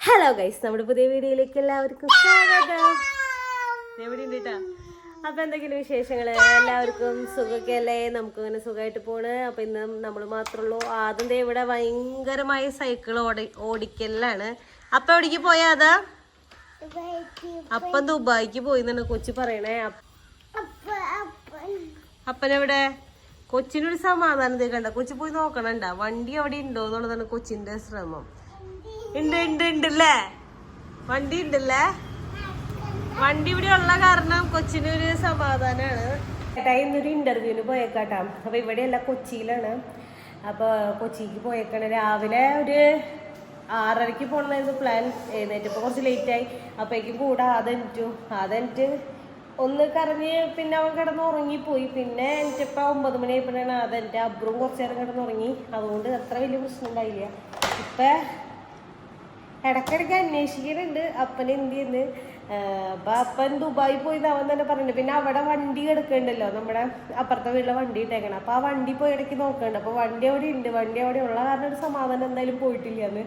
Hello guys, നമ്മുടെ പുതിയ വീഡിയോയിലേക്ക് എല്ലാവർക്കും സ്വാഗതം. എവിടെ ഉണ്ട് കേട്ടാ. അപ്പൊ എന്തെങ്കിലും വിശേഷങ്ങള്, എല്ലാവർക്കും സുഖമൊക്കെ അല്ലേ? നമുക്ക് ഇങ്ങനെ സുഖമായിട്ട് പോണ്. അപ്പൊ ഇന്ന് നമ്മൾ മാത്രമുള്ളൂ. ആദ്യം ഇവിടെ ഭയങ്കരമായ സൈക്കിൾ ഓടിക്കലാണ്. അപ്പൊ എവിടേക്ക് പോയാ അതാ? അപ്പൊ ദുബായിക്ക് പോയിന്നാണ് കൊച്ചു പറയണേ. അപ്പനെവിടെ? കൊച്ചിനൊരു സമാധാനത്തെ കണ്ട. കൊച്ചു പോയി നോക്കണണ്ട വണ്ടി അവിടെ ഉണ്ടോ എന്നുള്ളതാണ് കൊച്ചിന്റെ ശ്രമം. ഉണ്ടല്ലേ, വണ്ടി ഉണ്ടല്ലേ. വണ്ടി ഇവിടെ ഉള്ള കാരണം കൊച്ചിനൊരു സമാധാനാണ്. ചേട്ടാ ഇന്നൊരു ഇന്റർവ്യൂവിന് പോയേക്കാട്ടാ. അപ്പൊ ഇവിടെയല്ല, കൊച്ചിയിലാണ്. അപ്പൊ കൊച്ചിക്ക് പോയേക്കാണ്. രാവിലെ ഒരു 6:30 പോകണമായിരുന്നു പ്ലാൻ. എഴുന്നേറ്റപ്പോ കുറച്ച് ലേറ്റായി. അപ്പോഴേക്കും കൂടെ അതെനിറ്റ് ഒന്ന് കറങ്ങി പിന്നെ അവൻ കിടന്ന് ഉറങ്ങിപ്പോയി. പിന്നെ എനിക്കിപ്പോൾ 9 മണിയായപ്പോഴാണ് അതെൻ്റെ അബ്രും കുറച്ച് നേരം കിടന്നുറങ്ങി. അതുകൊണ്ട് അത്ര വലിയ പ്രശ്നം ഉണ്ടായില്ല. ഇപ്പം ഇടയ്ക്കിടയ്ക്ക് അന്വേഷിക്കുന്നുണ്ട് അപ്പൻ എന്ത് ചെയ്യുന്നു. അപ്പം അപ്പൻ ദുബായി പോയി അവൻ തന്നെ പറഞ്ഞിട്ടുണ്ട്. പിന്നെ അവിടെ വണ്ടി കിടക്കുന്നുണ്ടല്ലോ, നമ്മുടെ അപ്പുറത്തെ വീട്ടിലെ വണ്ടി ഇട്ടേക്കണം. അപ്പോൾ ആ വണ്ടി പോയി ഇടയ്ക്ക് നോക്കുന്നുണ്ട്. അപ്പോൾ വണ്ടി അവിടെ ഉണ്ട്. വണ്ടി അവിടെ ഉള്ള കാരണം ഒരു സമാധാനം എന്തായാലും പോയിട്ടില്ല എന്ന്.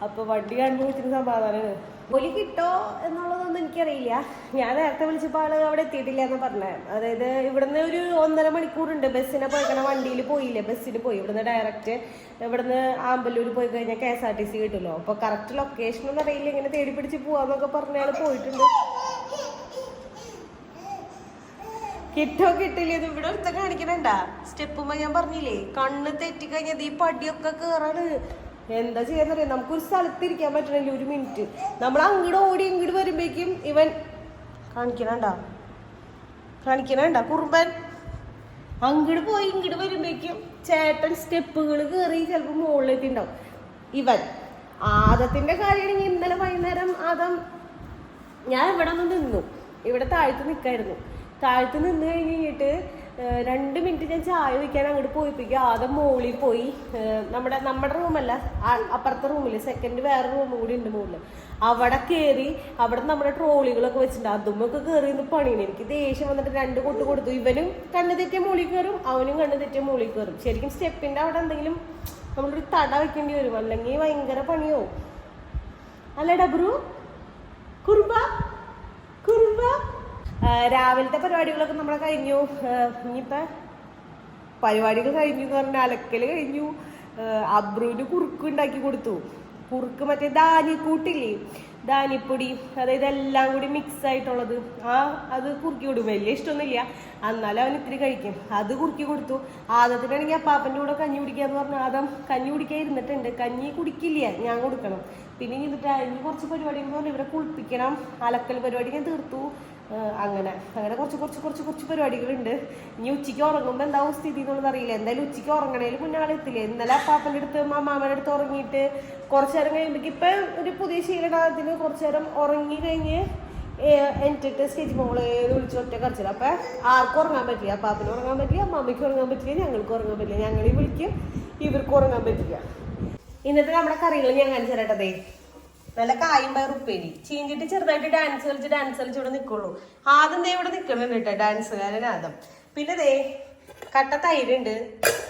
അപ്പോൾ വണ്ടി കാണുമ്പോൾ ഇച്ചിരി സമാധാനമാണ്. ജോലി കിട്ടോ എന്നുള്ളതൊന്നും എനിക്കറിയില്ല. ഞാൻ നേരത്തെ വിളിച്ചപ്പോൾ ആൾ അവിടെ എത്തിയിട്ടില്ല എന്ന് പറഞ്ഞത്. അതായത് ഇവിടുന്ന് ഒരു 1.5 മണിക്കൂറുണ്ട് ബസ്സിനെ പോയിക്കണം. വണ്ടിയിൽ പോയില്ലേ, ബസ്സിന് പോയി. ഇവിടുന്ന് ഡയറക്റ്റ് ഇവിടുന്ന് ആമ്പല്ലൂർ പോയി കഴിഞ്ഞാൽ KSRTC കിട്ടുമല്ലോ. അപ്പോൾ കറക്റ്റ് ലൊക്കേഷനൊന്നും അറിയില്ല. ഇങ്ങനെ തേടി പിടിച്ച് പോവാന്നൊക്കെ പറഞ്ഞാൽ പോയിട്ടുണ്ട്. കിട്ടോ കിട്ടില്ല. ഇത് ഇവിടെ അടുത്ത കാണിക്കണണ്ട സ്റ്റെപ്പുമ്പോ ഞാൻ പറഞ്ഞില്ലേ, കണ്ണ് തെറ്റിക്കഴിഞ്ഞത് ഈ പടിയൊക്കെ കേറാണ്. എന്താ ചെയ്യാന്നറിയാം, നമുക്കൊരു സ്ഥലത്ത് ഇരിക്കാൻ പറ്റണില്ല ഒരു മിനിറ്റ്. നമ്മൾ അങ്ങോട്ട് ഓടി ഇങ്ങോട്ട് വരുമ്പോഴേക്കും ഇവൻ കാണിക്കണണ്ട കുറുമ്പൻ അങ്ങോട്ട് പോയി ഇങ്ങോട്ട് വരുമ്പോഴേക്കും ചേട്ടൻ സ്റ്റെപ്പുകൾ കയറി ചിലപ്പോൾ മുകളിലെത്തിണ്ടാവും. ഇവൻ ആദത്തിന്റെ കാര്യമാണെങ്കിൽ ഇന്നലെ വൈകുന്നേരം ഞാൻ ഇവിടെ നിന്നു. ഇവിടെ താഴത്ത് നിൽക്കായിരുന്നു. താഴത്ത് നിന്ന് കഴിഞ്ഞിട്ട് 2 മിനിറ്റ് ഞാൻ ചായ വയ്ക്കാൻ അങ്ങോട്ട് പോയിപ്പിക്കുക. ആദ്യം മുകളിൽ പോയി, നമ്മുടെ റൂമല്ല, അപ്പുറത്തെ റൂമിൽ സെക്കൻഡ് വേറെ റൂം കൂടി ഉണ്ട് മുകളിൽ. അവിടെ കയറി അവിടെ നമ്മുടെ ട്രോളികളൊക്കെ വെച്ചിട്ടുണ്ട്. അതുമൊക്കെ കയറി നിന്ന് പണിയാണ്. എനിക്ക് ദേഷ്യം വന്നിട്ട് 2 കൊട്ട് കൊടുത്തു. ഇവനും കണ്ണ് തെറ്റിയ മുകളിൽ കയറും, അവനും കണ്ണ് തെറ്റിയ മുകളിൽ കയറും. ശരിക്കും സ്റ്റെപ്പിൻ്റെ അവിടെ എന്തെങ്കിലും നമ്മളൊരു തട വെക്കേണ്ടി വരും, അല്ലെങ്കിൽ ഭയങ്കര പണിയാവും. അല്ലേ ഡബ്രു? കുറുമ്പ രാവിലത്തെ പരിപാടികളൊക്കെ നമ്മളെ കഴിഞ്ഞു. ഇനിയിപ്പോൾ പരിപാടികൾ കഴിഞ്ഞു എന്ന് പറഞ്ഞാൽ അലക്കൽ കഴിഞ്ഞു. അബ്രുവിന് കുറുക്ക് ഉണ്ടാക്കി കൊടുത്തു. കുറുക്ക് മറ്റേ ധാന്യക്കൂട്ടില്ലേ, ധാന്യപ്പൊടി, അതായത് എല്ലാം കൂടി മിക്സ് ആയിട്ടുള്ളത്. അത് കുറുക്കി കൊടുക്കും. വലിയ ഇഷ്ടമൊന്നുമില്ല, എന്നാലും അവൻ ഇത്തിരി കഴിക്കും. അത് കുറുക്കി കൊടുത്തു. ആദത്തിനാണെങ്കിൽ അപ്പാപ്പൻ്റെ കൂടെ കഞ്ഞി കുടിക്കാന്ന് പറഞ്ഞാൽ ആദം കഞ്ഞി കുടിക്കാൻ ഇരുന്നിട്ടുണ്ട്. കഞ്ഞി കുടിക്കില്ല, ഞാൻ കൊടുക്കണം. പിന്നെ ഇനി കുറച്ച് പരിപാടി എന്ന് പറഞ്ഞാൽ ഇവരെ കുളിപ്പിക്കണം. അലക്കൽ പരിപാടി ഞാൻ തീർത്തു. അങ്ങനെ കുറച്ച് പരിപാടികളുണ്ട്. ഇനി ഉച്ചയ്ക്ക് ഉറങ്ങുമ്പോൾ എന്താവും സ്ഥിതി എന്നുള്ളത് അറിയില്ല. എന്തായാലും ഉച്ചയ്ക്ക് ഉറങ്ങണേൽ മുന്നേ ആളെത്തില്ലേ. ഇന്നലെ അപ്പാപ്പൻ്റെ അടുത്ത് അമ്മാമ്മയുടെ അടുത്ത് ഉറങ്ങിയിട്ട് കുറച്ച് നേരം കഴിയുമ്പോഴേക്കും ഇപ്പം ഒരു പുതിയ ശീലത്തിന് കുറച്ച് നേരം ഉറങ്ങി കഴിഞ്ഞ് എന്നിട്ട് സ്റ്റേജ് മോളെ വിളിച്ച് ഒറ്റ കറിച്ചില്ല. അപ്പം ആർക്കും ഉറങ്ങാൻ പറ്റില്ല. അപ്പാപ്പന് ഉറങ്ങാൻ പറ്റില്ല, അമ്മാമ്മയ്ക്ക് ഉറങ്ങാൻ പറ്റില്ല, ഞങ്ങൾക്ക് ഉറങ്ങാൻ പറ്റില്ല. ഞങ്ങളീ വിളിക്കും, ഇവർക്ക് ഉറങ്ങാൻ പറ്റില്ല. ഇന്നത്തെ നമ്മുടെ കറികൾ ഞാൻ കാണിച്ചു തരട്ടതേ. നല്ല കായും പയർ ഉപ്പേരി. ചീഞ്ചിട്ട് ചെറുതായിട്ട് ഡാൻസ് കളിച്ച് ഇവിടെ നിൽക്കുള്ളൂ. ആദ്യം ഇവിടെ നിൽക്കുന്നുണ്ട് കേട്ടോ, ഡാൻസുകാരൻ ആദ്യം. പിന്നെ കട്ട തൈരുണ്ട്.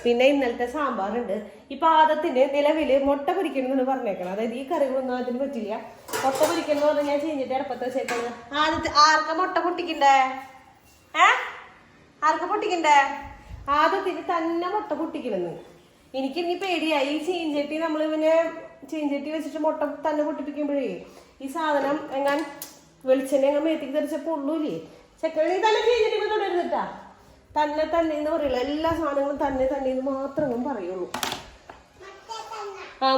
പിന്നെ ഇന്നലത്തെ സാമ്പാറുണ്ട്. ഇപ്പൊ ആദത്തിന് നിലവിൽ മുട്ട പൊരിക്കണമെന്ന് പറഞ്ഞേക്കണം. അതായത് ഈ കറികളൊന്നും അതിന് പറ്റില്ല. മുട്ട പൊരിക്കണം എന്ന് പറഞ്ഞാൽ ഞാൻ ചീഞ്ചിട്ട് അടുപ്പത്ത് വെച്ചേക്കുന്നത്. ആർക്ക മുട്ട പൊട്ടിക്കണ്ടേ? ആദത്തിന് തന്നെ മുട്ട പൊട്ടിക്കണമെന്ന്. എനിക്കിനി പേടിയായി. ഈ ചീഞ്ചട്ടി ചീഞ്ചട്ടി വെച്ചിട്ട് മുട്ട തന്നെ പൊട്ടിപ്പിക്കുമ്പോഴേ ഈ സാധനം വെളിച്ചെണ്ണ മേത്തേക്ക് തെറിച്ചപ്പോൾ ഉള്ളൂല്ലേ ചെക്കണി തന്നെ ചീഞ്ചട്ടി തുടരുന്നിട്ടാ. തന്നെ എന്ന് പറയുള്ളൂ. എല്ലാ സാധനങ്ങളും തന്നെ എന്ന് മാത്രമേ പറയുള്ളൂ.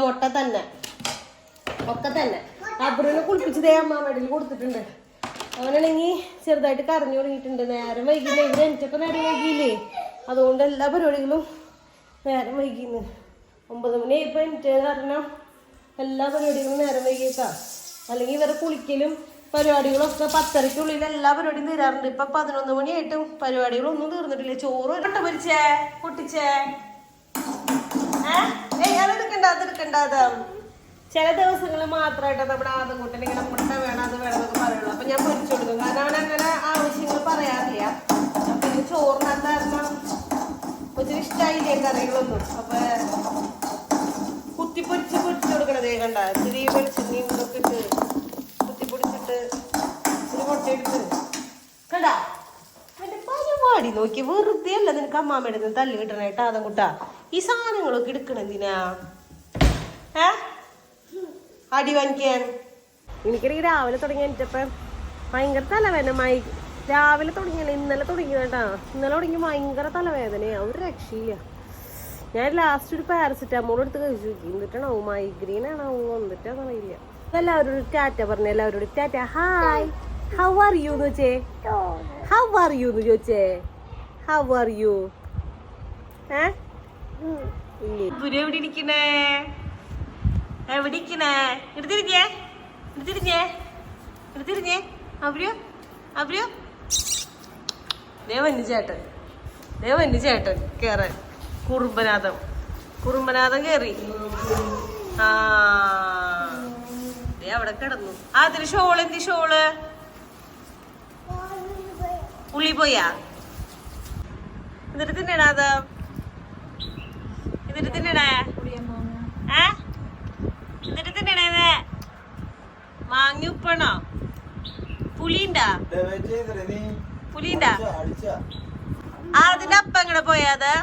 മുട്ട തന്നെ ഒക്കെ തന്നെ. അബ്രുവിനെ കുളിപ്പിച്ചതേ അമ്മാമ്മടിയിൽ കൊടുത്തിട്ടുണ്ട്. അവനാണെങ്കിൽ ചെറുതായിട്ട് കരഞ്ഞു തുടങ്ങിയിട്ടുണ്ട്. നേരം വൈകില്ലേ, ഇവിടെ എനിച്ചപ്പോൾ നേരം വൈകിയില്ലേ, അതുകൊണ്ട് എല്ലാ പരിപാടികളും നേരം വൈകിന്ന്. 9 മണിയായപ്പോൾ എനിക്ക് കാരണം എല്ലാ പരിപാടികളും നേരം വൈകിയേക്കാം. അല്ലെങ്കിൽ ഇവരെ കുളിക്കലും പരിപാടികളൊക്കെ 10:30-ക്കുള്ളിൽ എല്ലാ പരിപാടിയും തീരാറുണ്ട്. ഇപ്പൊ 11 മണിയായിട്ടും പരിപാടികളൊന്നും തീർന്നിട്ടില്ല. ചോറ് കട്ട പൊരിച്ചേ പൊട്ടിച്ചേ അതെടുക്കണ്ട. ചില ദിവസങ്ങൾ മാത്രമായിട്ട് നമ്മുടെ ആദ്യകൂട്ടൻ ഇങ്ങനെ മുട്ട വേണം അത് വേണം എന്നൊക്കെ പറയുള്ളൂ. അപ്പൊ ഞാൻ പൊരിച്ചു കൊടുക്കും. കാരണം അവൻ അങ്ങനെ ആവശ്യങ്ങൾ പറയാറില്ല. പിന്നെ ചോറിനകത്തായിരുന്നു ഒത്തിരി ഇഷ്ടമായില്ലേ കറികളൊന്നും. അപ്പൊ കുത്തിപ്പൊരിച്ച് പൊരിച്ചു കൊടുക്കണതേ കണ്ട. ഇത്തിരി വെളിച്ചെണ്ണയും ഇതൊക്കെ ഇട്ട് തല്ലി നോക്കി വെറുതെ അല്ല നിനക്ക് അമ്മാമ്മയുടെ നിന്ന് തല്ല് കിട്ടണേട്ടാ അതങ്ങോട്ടാ ഈ സാധനങ്ങളൊക്കെ എടുക്കണെന്തിനാ അടി വാങ്ങിക്കാൻ. എനിക്കാണെങ്കിൽ രാവിലെ തുടങ്ങി എനിച്ചപ്പം ഭയങ്കര തലവേദന. രാവിലെ തുടങ്ങിയല്ല ഇന്നലെ തുടങ്ങിയതാ. ഇന്നലെ തുടങ്ങി ഭയങ്കര തലവേദനയാ, ഒരു രക്ഷയില്ല. ഞാൻ ലാസ്റ്റ് ഒരു പാരസിറ്റാമോൾ എടുത്ത് കഴിച്ചു നോക്കി. എന്നിട്ടാണോ മൈഗ്രെയിൻ ആണോ വന്നിട്ടാന്ന് അറിയില്ല. എല്ലാവരോടും ടാറ്റ പറഞ്ഞ, എല്ലാവരോടും Tata. Hi, how are you എന്ന് വെച്ചേ, ഹൗ ആർ യു എന്ന് ചോദിച്ചേ, ഹൗ ആർ യു. എവിടെ ഇരിക്കണേ, എവിടെ ഇരിക്കണേ? എടുത്തിരിഞ്ഞേ, എടുത്തിരിഞ്ഞേ, എടുത്തിരിഞ്ഞേ. അവരോ അവരോ ദേവന് ചേട്ടൻ, ദേവന് ചേട്ടൻ കേറാൻ. കുറുമ്പനാഥം, കുറുമ്പനാഥം കേറി. ആ അവിടെ കിടന്നു. അതിന് ഷോള്, എന്തി ഷോള് ഉള്ളി പോയാ? എന്നിട്ട് തിന്നണ അത്, എന്നിട്ട് തിന്നണേ, എന്നിട്ട് തിന്നണേത് മാങ്ങി ഉപ്പണോ? പുളിണ്ടാ, പുളിണ്ടാ? അതിന്റെ അപ്പ എങ്ങനെ പോയാത്?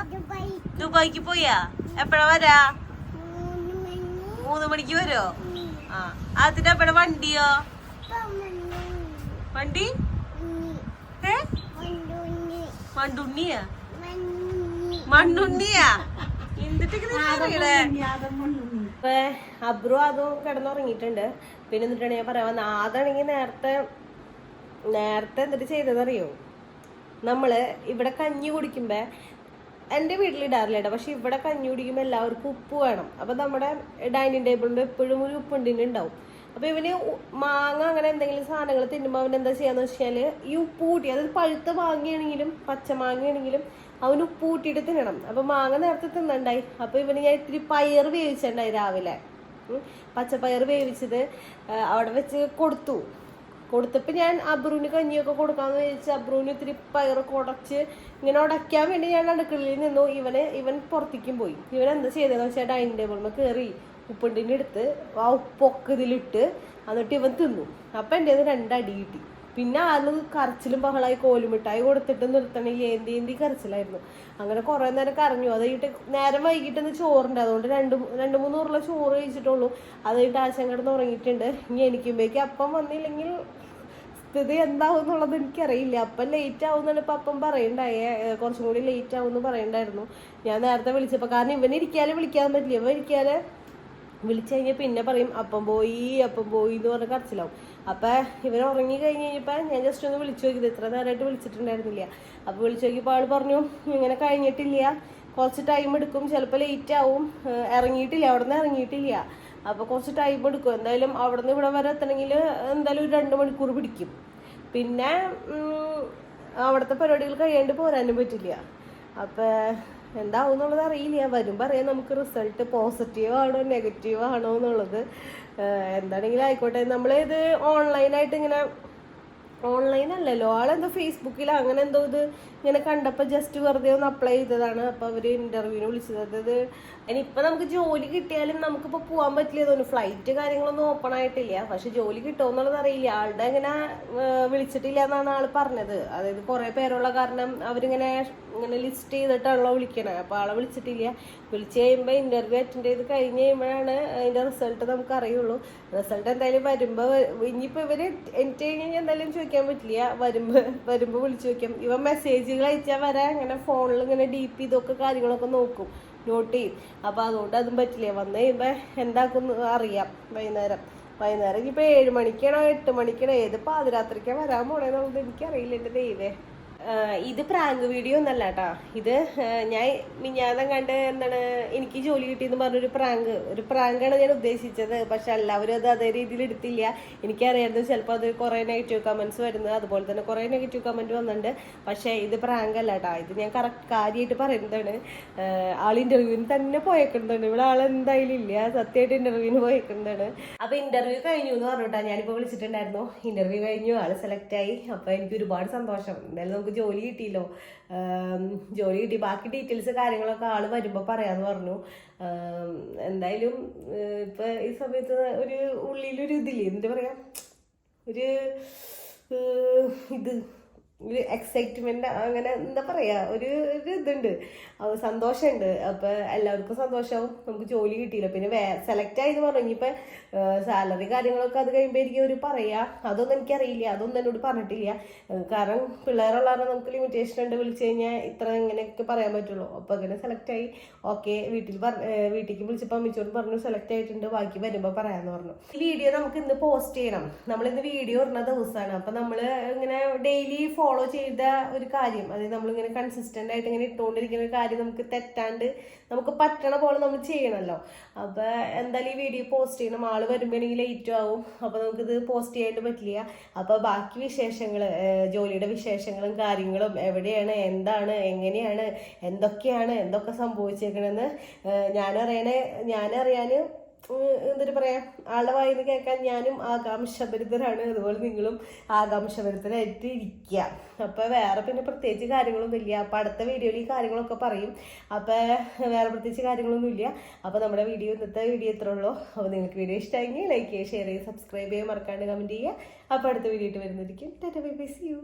ദുബായിക്ക് പോയാ? എപ്പഴാ വരാ? 3 മണിക്ക് വരുമോ? ആ അതിന്റെ അപ്പഴ വണ്ടിയോ? വണ്ടി മണ്ടുണ്ണിയാ, മണ്ണുണ്ണിയാ? അബ്രു അതും കിടന്നുറങ്ങിയിട്ടുണ്ട്. പിന്നെ എന്നിട്ടാണ് ഞാൻ പറയാ, അതാണെങ്കിൽ നേരത്തെ എന്നിട്ട് ചെയ്തതറിയോ, നമ്മള് ഇവിടെ കഞ്ഞി കുടിക്കുമ്പോ എൻ്റെ വീട്ടിലിടാറില്ല കേട്ടോ, പക്ഷെ ഇവിടെ കഞ്ഞി കുടിക്കുമ്പോൾ എല്ലാവർക്കും ഉപ്പ് വേണം. അപ്പൊ നമ്മുടെ ഡൈനിങ് ടേബിളിൽ എപ്പോഴും ഒരു ഉപ്പുണ്ടിന് ഉണ്ടാവും. അപ്പൊ ഇവന് മാങ്ങ അങ്ങനെ എന്തെങ്കിലും സാധനങ്ങൾ തിന്നുമ്പോൾ അവൻ എന്താ ചെയ്യാന്ന് വെച്ചാല് ഈ ഉപ്പ് കൂട്ടി, അതായത് പഴുത്ത മാങ്ങയാണെങ്കിലും പച്ച മാങ്ങയാണെങ്കിലും അവന് ഉപ്പ് കൂട്ടിയിട്ട് തിന്നണം. അപ്പൊ മാങ്ങ നേരത്തെ തിന്നണ്ടായി. അപ്പൊ ഇവന് ഞാൻ ഇത്തിരി പയർ വേവിച്ചിട്ടുണ്ടായി രാവിലെ. പച്ചപ്പയർ വേവിച്ചത് അവിടെ വെച്ച് കൊടുത്തപ്പോൾ ഞാൻ അബ്രുവിന് കഞ്ഞിയൊക്കെ കൊടുക്കാമെന്ന് വിചാരിച്ച് അബ്രുവിന് ഇത്തിരി പയറൊക്കെ ഉടച്ച് ഇങ്ങനെ ഉടയ്ക്കാൻ വേണ്ടി ഞാൻ അടുക്കളയിൽ നിന്നു. ഇവൻ പുറത്തേക്കും പോയി. ഇവൻ എന്താ ചെയ്തതെന്ന് വെച്ചാൽ ഡൈനിങ് ടേബിളിൽ കയറി ഉപ്പിണ്ടിൻ്റെ എടുത്ത് ആ ഉപ്പൊക്കെ ഇതിലിട്ട് എന്നിട്ട് ഇവൻ തിന്നു. അപ്പം എൻ്റെ 2 അടി കിട്ടി. പിന്നെ അത് കരച്ചിലും ബഹളമായി, കോലുമിട്ടായി കൊടുത്തിട്ട് നിർത്തണമെങ്കിൽ ഏന്തി കരച്ചിലായിരുന്നു. അങ്ങനെ കുറേ നേരം കരഞ്ഞു. അത് കഴിഞ്ഞിട്ട് നേരം വൈകിട്ട് ചോറുണ്ട്, അതുകൊണ്ട് 2-3 ഉരുള ചോറ് കഴിച്ചിട്ടുള്ളൂ. അത് കഴിഞ്ഞിട്ട് ആശങ്ക കിടന്ന് ഉറങ്ങിയിട്ടുണ്ട്. ഇനി എനിക്കുമ്പോഴേക്ക് അപ്പം വന്നില്ലെങ്കിൽ സ്ഥിതി എന്താവും എന്നുള്ളത് എനിക്കറിയില്ല. അപ്പം ലേറ്റ് ആവുമെന്നാണ് ഇപ്പം അപ്പം പറയണ്ടായേ, കുറച്ചും കൂടി ലേറ്റ് ആവുമെന്ന് പറയണ്ടായിരുന്നു. ഞാൻ നേരത്തെ വിളിച്ചപ്പോൾ, കാരണം ഇവന് ഇരിക്കാതെ വിളിക്കാൻ പറ്റില്ല. ഇവൻ ഇരിക്കാതെ വിളിച്ചു കഴിഞ്ഞാൽ പിന്നെ പറയും അപ്പം പോയി എന്ന് പറഞ്ഞ് കരച്ചിലാവും. അപ്പം ഇവൻ ഉറങ്ങി കഴിഞ്ഞ് കഴിഞ്ഞപ്പോൾ ഞാൻ ജസ്റ്റ് ഒന്ന് വിളിച്ചു നോക്കിയത്, ഇത്ര നേരമായിട്ട് വിളിച്ചിട്ടുണ്ടായിരുന്നില്ല. അപ്പോൾ വിളിച്ചു നോക്കിയപ്പോൾ ആൾ പറഞ്ഞു ഇങ്ങനെ കഴിഞ്ഞിട്ടില്ല, കുറച്ച് ടൈം എടുക്കും, ചിലപ്പോൾ ലേറ്റ് ആവും, ഇറങ്ങിയിട്ടില്ല, അവിടെ നിന്ന് ഇറങ്ങിയിട്ടില്ല, അപ്പോൾ കുറച്ച് ടൈം എടുക്കും, എന്തായാലും അവിടെ നിന്ന് ഇവിടെ വരെ എത്തണമെങ്കിൽ എന്തായാലും ഒരു 2 മണിക്കൂർ പിടിക്കും. പിന്നെ അവിടുത്തെ പരിപാടികൾ കഴിയാണ്ട് പോരാനും പറ്റില്ല. അപ്പം എന്താവും എന്നുള്ളത് അറിയില്ല. വരുമ്പോൾ അറിയാം നമുക്ക് റിസൾട്ട് പോസിറ്റീവ് ആണോ നെഗറ്റീവ് ആണോ എന്നുള്ളത്. എന്താണെങ്കിലും ആയിക്കോട്ടെ. നമ്മളിത് ഓൺലൈനായിട്ട് ഇങ്ങനെ, ഓൺലൈൻ അല്ലല്ലോ, ആളെന്തോ ഫേസ്ബുക്കിൽ അങ്ങനെ എന്തോ ഇത് ഇങ്ങനെ കണ്ടപ്പോൾ ജസ്റ്റ് വെറുതെ ഒന്ന് അപ്ലൈ ചെയ്തതാണ്. അപ്പോൾ അവർ ഇൻ്റർവ്യൂവിന് വിളിച്ചത്. അതായത് ഇനിയിപ്പോൾ നമുക്ക് ജോലി കിട്ടിയാലും നമുക്കിപ്പോൾ പോകാൻ പറ്റില്ല, തോന്നുന്നു. ഫ്ലൈറ്റ് കാര്യങ്ങളൊന്നും ഓപ്പൺ ആയിട്ടില്ല. പക്ഷെ ജോലി കിട്ടുമോ എന്നുള്ളത് അറിയില്ല. ആളുടെ ഇങ്ങനെ വിളിച്ചിട്ടില്ല എന്നാണ് ആൾ പറഞ്ഞത്. അതായത് കുറേ പേരുള്ള കാരണം അവരിങ്ങനെ ലിസ്റ്റ് ചെയ്തിട്ടാണല്ലോ വിളിക്കണേ. അപ്പോൾ ആളെ വിളിച്ചിട്ടില്ല. വിളിച്ച് കഴിയുമ്പോൾ ഇൻ്റർവ്യൂ അറ്റൻഡ് ചെയ്ത് കഴിഞ്ഞ് കഴിയുമ്പോഴാണ് അതിൻ്റെ റിസൾട്ട് നമുക്ക് അറിയുള്ളൂ. റിസൾട്ട് എന്തായാലും വരുമ്പോൾ, ഇനിയിപ്പോൾ ഇവർ എനിക്ക് കഴിഞ്ഞാൽ എന്തായാലും ചോദിക്കാൻ പറ്റില്ല. വരുമ്പോൾ വിളിച്ചു ചോദിക്കാം. ഇവൻ മെസ്സേജുകൾ അയച്ചാൽ വരെ അങ്ങനെ ഫോണിൽ ഇങ്ങനെ DP ഇതൊക്കെ കാര്യങ്ങളൊക്കെ നോക്കും, നോട്ട് ചെയ്യും. അപ്പോൾ അതുകൊണ്ട് അതും പറ്റില്ല. വന്നു കഴിയുമ്പോൾ എന്താക്കുന്നു അറിയാം. വൈകുന്നേരം ഇനിയിപ്പോൾ 7 മണിക്കാണോ 8 മണിക്കാണോ ഏത് പാതിരാത്രിക്കാണ് വരാൻ പോണേന്നുള്ളത് എനിക്കറിയില്ല. എൻ്റെ ദൈവേ, ഇത് പ്രാങ്ക് വീഡിയോ ഒന്നല്ല കേട്ടോ. ഇത് ഞാൻ മിഞ്ഞാന്ന് കണ്ട് എന്താണ് എനിക്ക് ജോലി കിട്ടിയെന്ന് പറഞ്ഞൊരു പ്രാങ്കാണ് ഞാൻ ഉദ്ദേശിച്ചത്. പക്ഷെ എല്ലാവരും അത് അതേ രീതിയിൽ എടുത്തില്ല. എനിക്കറിയായിരുന്നു ചിലപ്പോൾ അത് കുറേ നെഗറ്റീവ് കമൻറ്റ്സ് വരുന്നത്, അതുപോലെ തന്നെ കുറേ നെഗറ്റീവ് കമൻറ്റ് വന്നിട്ടുണ്ട്. പക്ഷേ ഇത് പ്രാങ്ക് അല്ല കേട്ടോ. ഇത് ഞാൻ കാര്യമായിട്ട് പറയുന്നതാണ്. ആൾ ഇൻ്റർവ്യൂവിന് തന്നെ പോയേക്കുന്നതാണ്. ഇവിടെ ആളെന്തായാലും ഇല്ല, സത്യമായിട്ട് ഇൻ്റർവ്യൂവിന് പോയേക്കുന്നതാണ്. അപ്പോൾ ഇൻ്റർവ്യൂ കഴിഞ്ഞു എന്ന് പറഞ്ഞിട്ടാ ഞാനിപ്പോൾ വിളിച്ചിട്ടുണ്ടായിരുന്നു. ഇൻ്റർവ്യൂ കഴിഞ്ഞു, ആൾ സെലക്ട് ആയി. അപ്പോൾ എനിക്ക് ഒരുപാട് സന്തോഷം. എന്തായാലും നമുക്ക് ജോലി കിട്ടിയല്ലോ. ജോലി കിട്ടി. ബാക്കി ഡീറ്റെയിൽസ് കാര്യങ്ങളൊക്കെ ആള് വരുമ്പോൾ പറയാമെന്ന് പറഞ്ഞു. എന്തായാലും ഇപ്പം ഈ സമയത്ത് ഒരു ഉള്ളിലൊരു ഇതില്ലേ, എന്താ പറയാ, ഒരു ഇത് ഒരു എക്സൈറ്റ്മെന്റ്, അങ്ങനെ എന്താ പറയാ, ഒരു ഇതുണ്ട്, സന്തോഷമുണ്ട്. അപ്പൊ എല്ലാവർക്കും സന്തോഷവും, നമുക്ക് ജോലി കിട്ടിയില്ല. പിന്നെ സെലക്ട് ആയെന്ന് പറഞ്ഞു. ഇനിയിപ്പൊ സാലറി കാര്യങ്ങളൊക്കെ അത് കഴിയുമ്പോഴേക്കും ഒരു പറയാ, അതൊന്നും എനിക്കറിയില്ല, അതൊന്നും എന്നോട് പറഞ്ഞിട്ടില്ല. കാരണം പിള്ളേരുള്ള കാരണം നമുക്ക് ലിമിറ്റേഷൻ ഉണ്ട്, വിളിച്ചു കഴിഞ്ഞാൽ ഇത്ര ഇങ്ങനെയൊക്കെ പറയാൻ പറ്റുള്ളൂ. അപ്പൊ അങ്ങനെ സെലക്ട് ആയി. ഓക്കെ, വീട്ടിലേക്ക് വിളിച്ചപ്പോൾ അമ്മച്ചോട് പറഞ്ഞു സെലക്ട് ആയിട്ടുണ്ട്, ബാക്കി വരുമ്പോ പറയാന്ന് പറഞ്ഞു. ഈ വീഡിയോ നമുക്ക് ഇന്ന് പോസ്റ്റ് ചെയ്യണം. നമ്മളിന്ന് വീഡിയോ ഇടുന്ന ദിവസമാണ്. അപ്പൊ നമ്മള് ഇങ്ങനെ ഡെയിലി ഫോളോ ചെയ്ത ഒരു കാര്യം, അതായത് നമ്മളിങ്ങനെ കൺസിസ്റ്റന്റ് ആയിട്ട് ഇങ്ങനെ ഇട്ടുകൊണ്ടിരിക്കുന്ന ഒരു കാര്യം നമുക്ക് തെറ്റാണ്ട് നമുക്ക് പറ്റണ പോലെ നമ്മൾ ചെയ്യണമല്ലോ. അപ്പൊ എന്തായാലും ഈ വീഡിയോ പോസ്റ്റ് ചെയ്യണം. ആള് വരുമ്പോഴെങ്കിൽ ലേറ്റ് ആവും. അപ്പൊ നമുക്കിത് പോസ്റ്റ് ചെയ്യാണ്ട് പറ്റില്ല. അപ്പൊ ബാക്കി വിശേഷങ്ങള്, ജോലിയുടെ വിശേഷങ്ങളും കാര്യങ്ങളും, എവിടെയാണ്, എന്താണ്, എങ്ങനെയാണ്, എന്തൊക്കെ സംഭവിച്ചേക്കണെന്ന് ഞാനറിയാന് എന്തൊരു പറയാ, ആളുടെ വായിന്ന് കേൾക്കാൻ ഞാനും ആകാംക്ഷഭരിതരാണ്. അതുപോലെ നിങ്ങളും ആകാംക്ഷഭരിതരായിട്ട് ഇരിക്കുക. അപ്പൊ വേറെ പിന്നെ പ്രത്യേകിച്ച് കാര്യങ്ങളൊന്നും ഇല്ല. അപ്പൊ അടുത്ത വീഡിയോയിൽ ഈ കാര്യങ്ങളൊക്കെ പറയും. അപ്പൊ വേറെ പ്രത്യേകിച്ച് കാര്യങ്ങളൊന്നും ഇല്ല. അപ്പൊ നമ്മുടെ ഇന്നത്തെ വീഡിയോ ഇത്രേ ഉള്ളൂ. അപ്പൊ നിങ്ങൾക്ക് വീഡിയോ ഇഷ്ടമെങ്കിൽ ലൈക്ക് ചെയ്യുക, ഷെയർ ചെയ്യുക, സബ്സ്ക്രൈബ് ചെയ്യുക, മറക്കാണ്ട് കമന്റ് ചെയ്യുക. അപ്പൊ അടുത്ത വീഡിയോ ആയിട്ട് വരുന്നതായിരിക്കും. Tata bye bye, see U.